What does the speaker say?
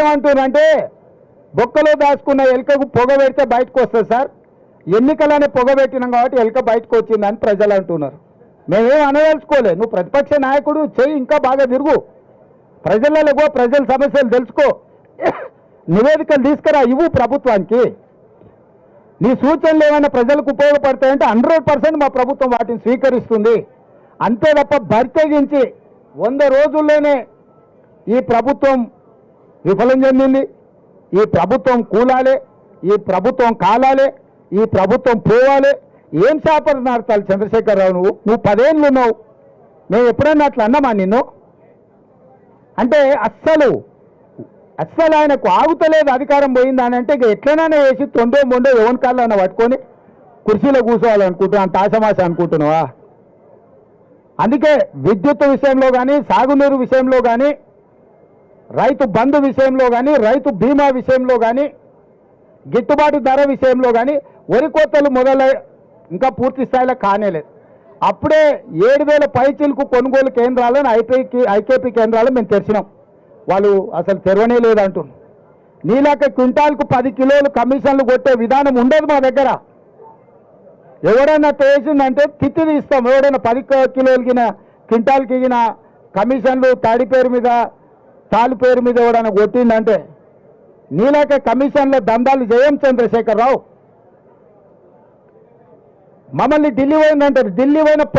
ఏమంటున్నారంటే బొక్కలో దాచుకున్న ఎలుకకు పొగ పెడితే బయటకు వస్తుంది సార్, ఎన్నికలనే పొగ పెట్టినాం కాబట్టి ఎలుక బయటకు వచ్చిందని ప్రజలు అంటున్నారు. మేమేం అనదలుచుకోలే, నువ్వు ప్రతిపక్ష నాయకుడు చెయ్యి, ఇంకా బాగా తిరుగు, ప్రజలలో ప్రజల సమస్యలు తెలుసుకో, నివేదికలు తీసుకురా, ఇవ్వు ప్రభుత్వానికి. నీ సూచనలు ఏమైనా ప్రజలకు ఉపయోగపడతాయంటే 100% మా ప్రభుత్వం వాటిని స్వీకరిస్తుంది. అంతే తప్ప బరితెగించి 100 రోజుల్లోనే ఈ ప్రభుత్వం విఫలం చెందింది, ఈ ప్రభుత్వం కూలాలే, ఈ ప్రభుత్వం కాలాలే, ఈ ప్రభుత్వం పోవాలి, ఏం శాపలు నాడతారు చంద్రశేఖరరావు? నువ్వు 10 ఏళ్ళు ఉన్నావు, మేము ఎప్పుడన్నా అట్లా అన్నామా నిన్ను? అంటే అస్సలు ఆయనకు ఆగుతలేదు, అధికారం పోయింది అని అంటే ఇక ఎట్లనైనా వేసి తొండో మొండో ఎవరి కాళ్ళైనా పట్టుకొని కుర్చీలో కూర్చోవాలనుకుంటున్నా, అంత ఆశమాశ అనుకుంటున్నావా? అందుకే విద్యుత్ విషయంలో కానీ, సాగునీరు విషయంలో కానీ, రైతు బంధు విషయంలో కానీ, రైతు బీమా విషయంలో కానీ, గిట్టుబాటు ధర విషయంలో కానీ వరి కోతలు ఇంకా పూర్తి స్థాయిలో కానేలేదు. అప్పుడే 7,000 పైచీలకు కొనుగోలు కేంద్రాలను ఐకేపీ కేంద్రాలు మేము తెరిచినాం, వాళ్ళు అసలు తెరవనే లేదంటున్నారు. నీలాక క్వింటాల్కు 10 కిలోలు కమిషన్లు కొట్టే విధానం ఉండదు మా దగ్గర. ఎవడైనా చేసిందంటే తిత్తి తీస్తాం. ఎవడైనా 10 కిలోలకిన క్వింటాల్కి కమిషన్లు తాడి పేరు మీద తాలు పేరు మీద ఎవడైనా కొట్టిందంటే నీలాక కమిషన్ల దందాలు చేయం చంద్రశేఖరరావు. మమ్మల్ని ఢిల్లీ పోయిందంటారు, ఢిల్లీ పోయిన